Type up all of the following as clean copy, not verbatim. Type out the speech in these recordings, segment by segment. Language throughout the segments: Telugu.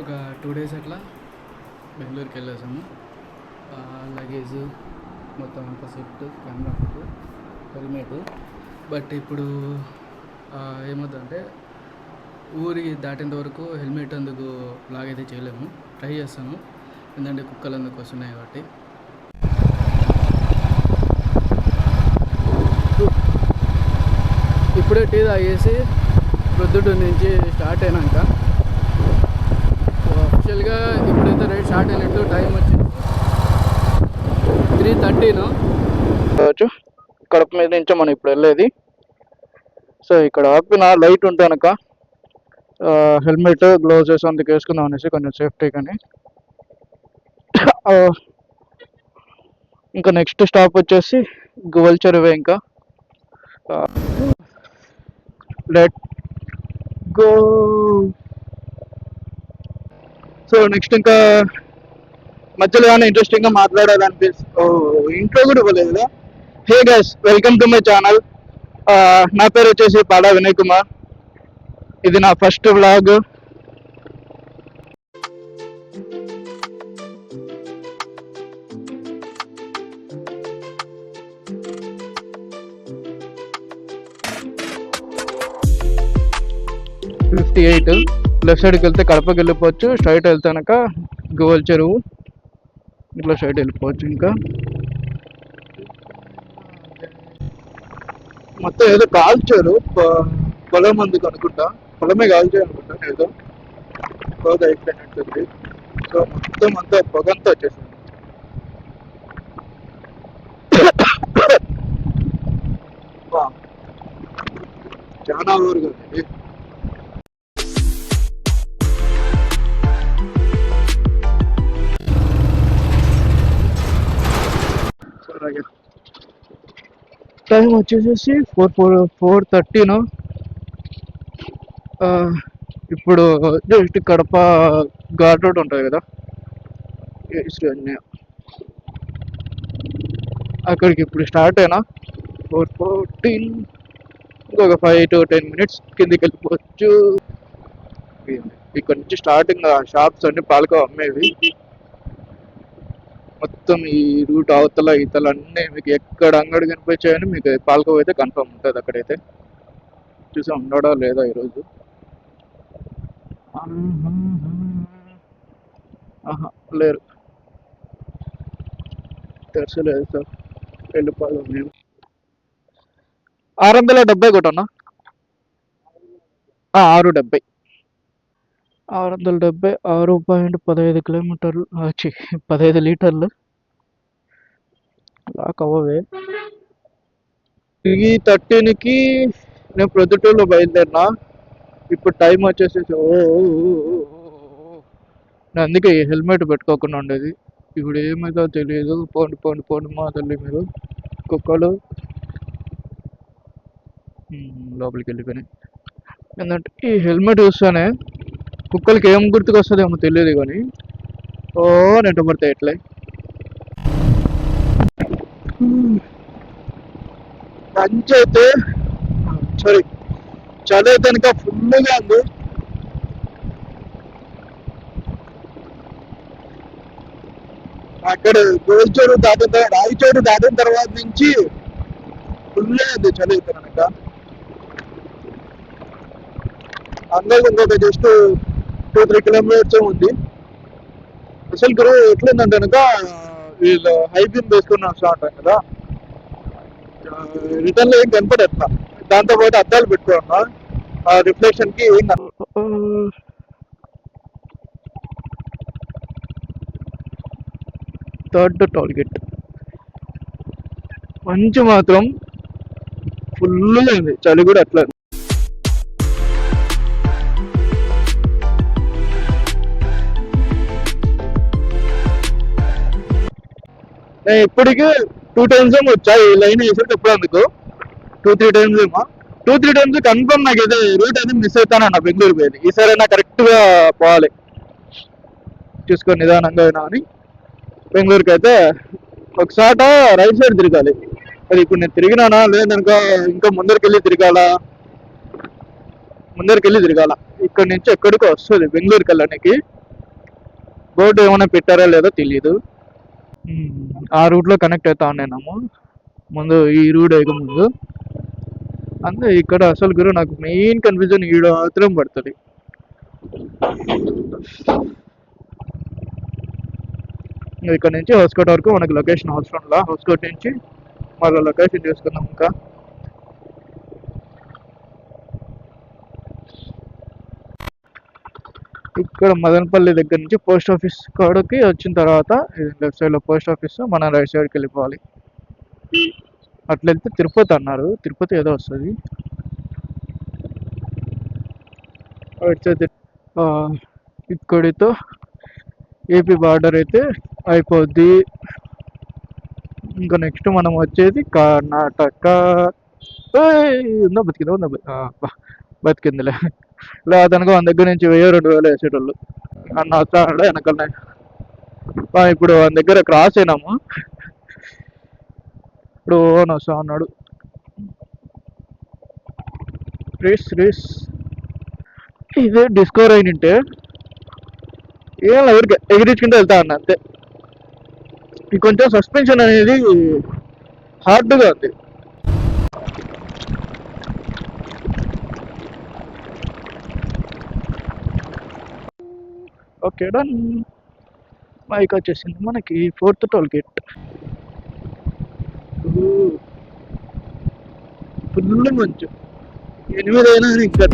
ఒక 2 days అట్లా బెంగళూరుకి వెళ్ళేసాము. లగేజ్ మొత్తం అంతా సెట్, కెమెరా, హెల్మెట్. బట్ ఇప్పుడు ఏమవుతుందంటే ఊరి దాటేంత వరకు హెల్మెట్ అందుకు లాగైతే చేయలేము. ట్రై చేస్తాను, ఎందుకంటే కుక్కలు అందుకు వస్తున్నాయి కాబట్టి. ఇప్పుడే టీ తాగేసి ప్రొద్దుటూరు నుంచి స్టార్ట్ అయినాక అఫిషియల్గా ఇప్పుడైతే రైడ్ స్టార్ట్ అయినట్టు. టైం వచ్చి 3:30 కావచ్చు. కడప మీద నుంచే మనం ఇప్పుడు వెళ్ళేది. సో ఇక్కడ ఆపిన లైట్ ఉంటే కనుక హెల్మెట్, గ్లౌజెస్ అందుకు వేసుకుందాం అనేసి కొంచెం సేఫ్టీ. కానీ ఇంకా నెక్స్ట్ స్టాప్ వచ్చేసి గువల్ చెరువే. ఇంకా లెట్ గో. సో నెక్స్ట్ ఇంకా మధ్యలో కానీ ఇంట్రెస్టింగ్గా మాట్లాడాలనిపిస్తుంది. ఇంట్లో కూడా ఇవ్వలేదు కదా. Hey guys, welcome to my channel. నా పేరు వచ్చేసి పాడా వినయ్ కుమార్. ఇది నా ఫస్ట్ వ్లాగ్. లెఫ్ట్ సైడ్కి వెళ్తే కడపకి వెళ్ళిపోవచ్చు. స్ట్రైట్ వెళ్తే కనుక గోవల్ చెరువు, ఇట్లా స్ట్రైట్ వెళ్ళిపోవచ్చు. ఇంకా మొత్తం ఏదో కాల్చారు, పొలం అందుకు అనుకుంటా. పొలమే కాల్చారు అనుకుంటా, ఏదో పొగ అయిపోయినట్టుంది. సో మొత్తం అంతా పొగంతా వచ్చేసింది. చాలా ఊరుగా ఉంది. టైం వచ్చేసేసి 4:30. ఇప్పుడు జస్ట్ కడప ఘాట్ రోడ్ ఉంటుంది కదా, అక్కడికి ఇప్పుడు స్టార్ట్ అయినా. 4:14. ఇంకొక 5 to 10 minutes కిందికి వెళ్ళిపోవచ్చు. ఇక్కడ నుంచి స్టార్టింగ్ షాప్స్ అన్ని పాలకోవ అమ్మేవి. మొత్తం ఈ రూట్ అవతల ఈతల అన్నీ మీకు ఎక్కడ అంగడి కనిపించాయని మీకు పాలకోవ అయితే కన్ఫర్మ్ ఉంటుంది. అక్కడైతే చూసి ఉండడా లేదా ఈరోజు. లేరు, తెరచలేదు సార్. వెళ్ళిపోదాం మేము. 670 కొట్టన్నా. 670 6.15 కిలోమీటర్లు, 15 లీటర్లు లాక్ అవ్వవే. ఈ 13కి నేను ప్రొద్దుటూరులో బయలుదేరినా. ఇప్పుడు టైం వచ్చేసి నేను అందుకే హెల్మెట్ పెట్టుకోకుండా ఉండేది. ఇప్పుడు ఏమైతే తెలియదు. పోండి పోండి పోండి మా తల్లి మీరు. కుక్కలు లోపలికి వెళ్ళిపోయినాయి. ఎందుకంటే ఈ హెల్మెట్ చూస్తేనే కుక్కలకి ఏం గుర్తుకు వస్తుందేమో తెలియదు, కానీ నెట్ట పడతాయి ఎట్లా. మంచి అయితే సారీ, చలి అయితే కనుక ఫుల్గా ఉంది. అక్కడ గోల్చోడు దాటిన రాయిచోడు దాటిన తర్వాత నుంచి ఫుల్గా ఉంది చలి అయితే కనుక. అందరికి ఇంకొక జస్ట్ 2-3 కిలోమీటర్స్ ఉంది. అసలు గురు ఎట్లుందంటే కనుక వీళ్ళు హై బీమ్ వేసుకుని వస్తూ ఉంటాం కదా, రిటర్న్ లో ఏం కనపడట్లా. దాంతో పాటు అద్దాలు పెట్టుకున్నా, ఆ రిఫ్లెక్షన్ కి ఏం థర్డ్ టోల్ గేట్ మంచి మాత్రం ఫుల్గా ఉంది. చలి కూడా అట్లా. నేను ఇప్పటికీ 2 times ఏమో వచ్చా ఈ లైన్ వేసేది. ఎప్పుడు అందుకు 2-3 times ఏమో. 2-3 times కన్ఫర్మ్ నాకు అయితే రూట్ అయితే మిస్ అవుతానన్న బెంగళూరు పోయేది. ఈసారైనా కరెక్ట్గా పోవాలి, చూసుకొని నిదానంగా అయినా అని. బెంగళూరుకి అయితే ఒకసారి రైట్ సైడ్ తిరగాలి. అది ఇప్పుడు నేను తిరిగినానా లేదనుకో ఇంకా ముందరికి వెళ్ళి తిరగాల. ముందరికి వెళ్ళి తిరగాల. ఇక్కడ నుంచి ఎక్కడికో వస్తుంది బెంగళూరుకి వెళ్ళడానికి. బోర్డు ఏమైనా పెట్టారో లేదో తెలియదు. ఆ రూట్లో కనెక్ట్ అవుతా ఉన్నాము ముందు, ఈ రూట్ వేయక ముందు. అంతే ఇక్కడ అసలు గురు నాకు మెయిన్ కన్ఫ్యూజన్ ఈడ మాత్రం పడుతుంది. ఇక్కడ నుంచి హౌస్కోట్ వరకు మనకి లొకేషన్ అవసరంలా. హౌస్కోట్ నుంచి మళ్ళీ లొకేషన్ చూసుకుందాం. ఇంకా ఇక్కడ మదనపల్లి దగ్గర నుంచి పోస్ట్ ఆఫీస్ కాడకి వచ్చిన తర్వాత లెఫ్ట్ సైడ్లో పోస్ట్ ఆఫీస్, మనం రైట్ సైడ్కి వెళ్ళిపోవాలి. అట్లా వెళ్తే తిరుపతి అన్నారు, తిరుపతి ఏదో వస్తుంది. ఇక్కడితో ఏపీ బార్డర్ అయితే అయిపోద్ది. ఇంకా నెక్స్ట్ మనం వచ్చేది కర్ణాటక. ఉందా బతికిందిలే. లేదనుకో మన దగ్గర నుంచి 1000-2000 వేసేటోళ్ళు అన్న వస్తాడు వెనకలనే. ఇప్పుడు మన దగ్గర క్రాస్ అయినాము. ఇప్పుడు ఓన్ వస్తా ఉన్నాడు. రేస్ ఇదే డిస్కవర్ అయినంటే ఏం ఎవరికి ఎగిరించుకుంటే వెళ్తా అన్న అంతే. ఇది కొంచెం సస్పెన్షన్ అనేది హార్డ్గా ఉంది. Okay done. మైక్ వచ్చేసింది మనకి 4th టోల్ గేట్. ఫుల్ మంచు, 8 అయినా ఇంకా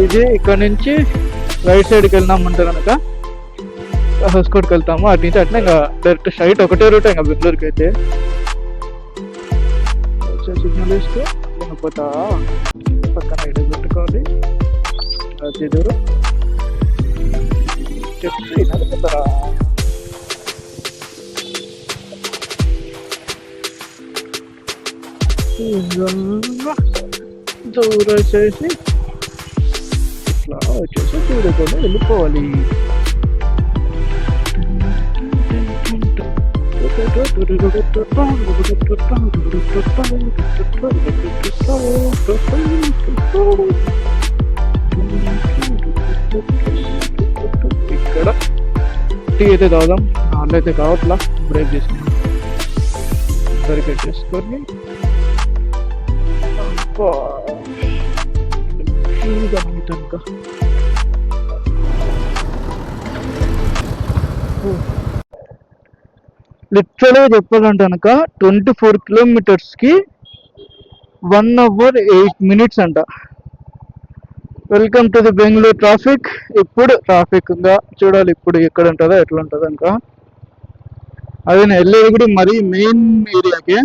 ఇది ఇక్కడ నుంచి రైట్ సైడ్కి వెళ్ళినామంటే కనుక హౌస్కోట్కి వెళ్తాము. అటు నుంచి అట్లా ఇంకా డైరెక్ట్ స్ట్రైట్ ఒకటే రూట్ ఇంకా బెంగళూరుకి అయితే. సిగ్నల్ ఇస్తూ పోతా పక్కన ఇటు పెట్టుకోవాలి. అది దూరం చెప్పి నడుపుతారా. దూరం చేసి ఇట్లా వచ్చేసి దూరకుండా వెళ్ళిపోవాలి. ఇక్కడ టీ అయితే తాగుదాం. నాళ్ళు అయితే కావట్లా. బ్రేక్ చేసుకున్నాం, సరిగ్గా చేసుకొని లిటరల్గా చెప్పాలంటే కనుక 24 కిలోమీటర్స్కి 1 hour 8 minutes అంట. Welcome to the Bengaluru traffic. ఇప్పుడు ట్రాఫిక్ ఇంకా చూడాలి ఇప్పుడు ఎక్కడ ఉంటుందో ఎట్లా ఉంటుందో. ఇంకా అదే నేను వెళ్ళేది కూడా మరీ మెయిన్ ఏరియాకే.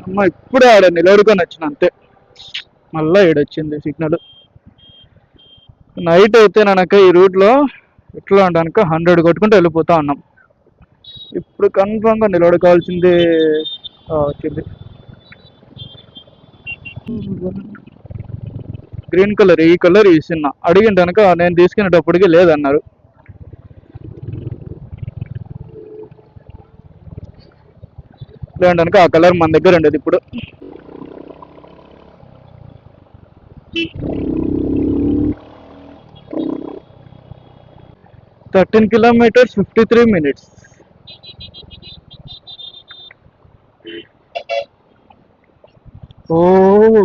అమ్మ ఇప్పుడే ఆడ నిలబడుకొని వచ్చిన అంతే, మళ్ళీ ఈడొచ్చింది సిగ్నల్. నైట్ అయితే ననక ఈ రూట్లో ఎట్లా ఉండక 100 కొట్టుకుంటూ వెళ్ళిపోతా ఉన్నాం. ఇప్పుడు కన్ఫామ్గా నిలబడుకోవాల్సిందే వచ్చింది. గ్రీన్ కలర్, ఈ కలర్ ఇస్తున్నా అడిగిన కనుక నేను తీసుకునేటప్పటికి లేదన్నారు. లేదంటే ఆ కలర్ మన దగ్గర ఉండేది. ఇప్పుడు 13 kilometers 53 minutes. Oh,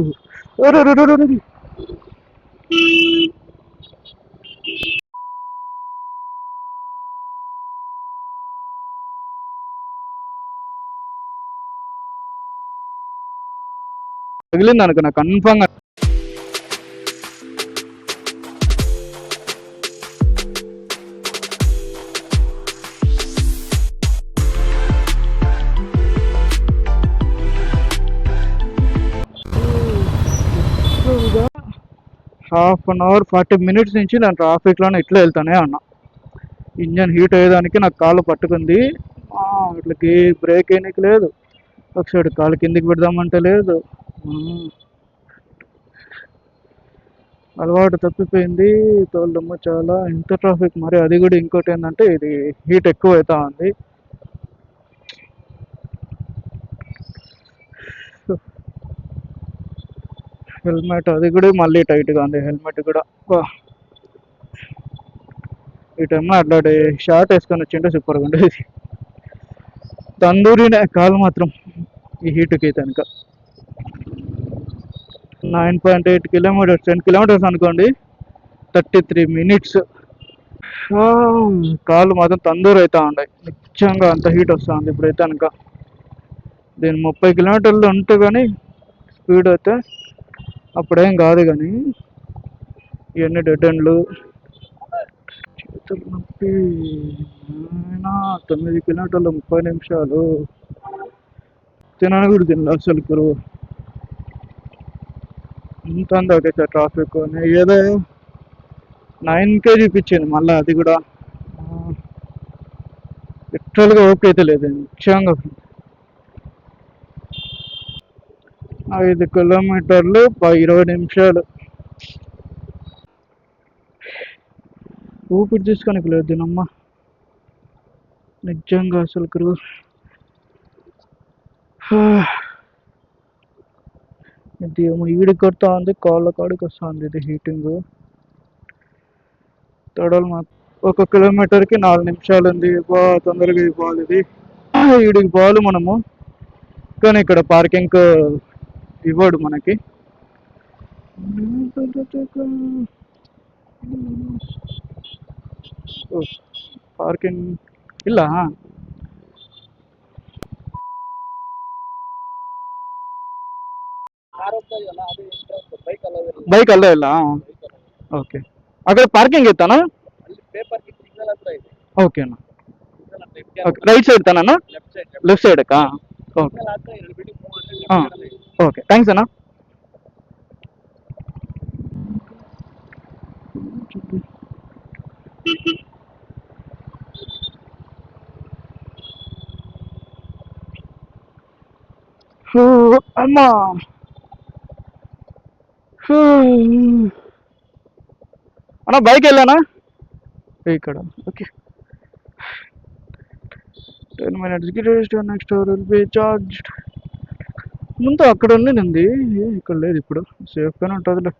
తగిలింది అనుకున్నా confirm. Half an hour 40 minutes నుంచి నేను ట్రాఫిక్లోనే ఇట్లా వెళ్తానే ఉన్నా. ఇంజన్ హీట్ అయ్యేదానికి నాకు కాళ్ళు పట్టుకుంది. అట్లకి బ్రేక్ వేయనికి లేదు, ఒక సైడ్ కాలు కిందికి పెడదామంటే లేదు. అలవాటు తప్పిపోయింది తోలుదమ్మ చాలా. ఇంత ట్రాఫిక్ మరి. అది కూడా ఇంకోటి ఏంటంటే ఇది హీట్ ఎక్కువ అవుతా ఉంది. హెల్మెట్ అది కూడా మళ్ళీ టైట్గా ఉంది. హెల్మెట్ కూడా ఈ టైంలో అట్లాంటి షార్ట్ వేసుకొని వచ్చింటే సూపర్గా ఉండేది. తందూరినే కాలు మాత్రం ఈ హీట్కి కనుక. 9.8 kilometers, 10 kilometers అనుకోండి, 33 minutes. కాళ్ళు మాత్రం తందూరు అవుతా ఉన్నాయి నిజంగా. అంత హీట్ వస్తూ ఉంది ఇప్పుడైతే కనుక. దీని 30 kilometers ఉంటే కానీ స్పీడ్ అయితే అప్పుడేం కాదు, కానీ ఇవన్నీ డెడ్ ఎండ్లు. చేతులు నొప్పి. 9 kilometers 30 నిమిషాలు. తినని కూడా తినలేదు అసలు కురువు. ఇంత అంది ఒకటే సార్ ట్రాఫిక్. ఏదో 9K చూపించింది మళ్ళీ. అది కూడా లిటరల్గా ఓకే అయితే లేదు నిజంగా. 5 kilometers 20 నిమిషాలు. ఊపిరి తీసుకోనికి లేదు దీనమ్మ నిజంగా అసలు కురువు. ఇది ఈడికి కొడతా ఉంది, కాళ్ళ కాడికి వస్తూ ఉంది ఇది హీటింగ్. తొడలు మాత్రం 1 kilometerకి 4 నిమిషాలు ఉంది. తొందరగా అయిపోవాలి ఇది. ఈడికి పోవాలి మనము, కానీ ఇక్కడ పార్కింగ్ ఇవ్వడు మనకి. పార్కింగ్ ಇಲ್ಲ. ಬೈಕ್ ಅಲ್ಲೇ ಇಲ್ಲ. ಓಕೆ, ಅక్కడ ಪಾರ್ಕಿಂಗ್ ಇತ್ತಾನ? ಓಕೆ ಅಣ್ಣ. ಓಕೆ, ರೈಟ್ ಸೈಡ್ ತಾನ? ಲೆಫ್ಟ್ ಸೈಡ್ಕಾ? ಓಕೆ ಹಾಂ, ಓಕೆ, ಥ್ಯಾಂಕ್ಸ್ ಅಣ್ಣ. అమ్మా అన్న బైక్ వెళ్ళానా ఇక్కడ. Okay, 10 minutes next hour will be charged. ముందు అక్కడ ఉంది, ఇక్కడ లేదు. ఇప్పుడు సేఫ్గానే ఉంటుందిలే.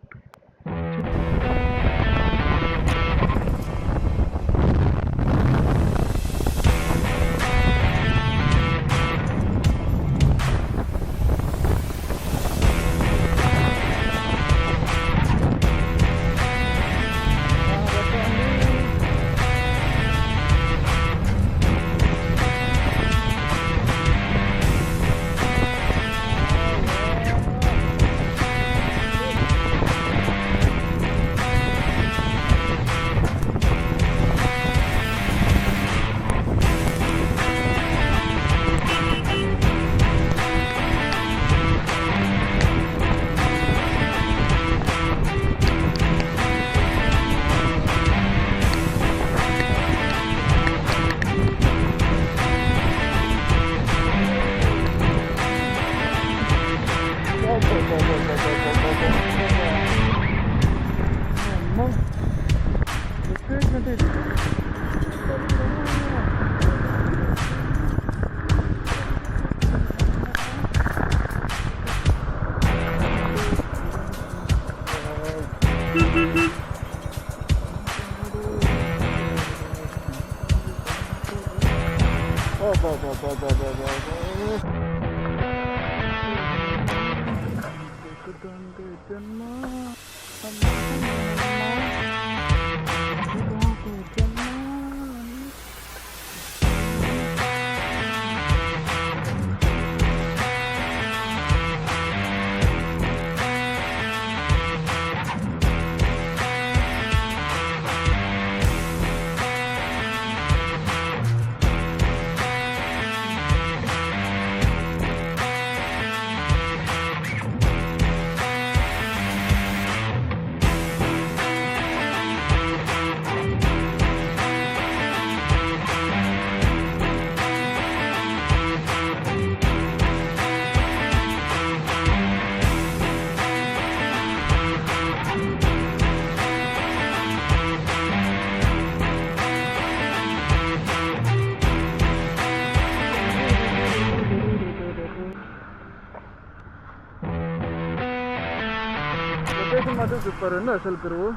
మాత్రం సూపర్ ఉంది అసలు గురువు.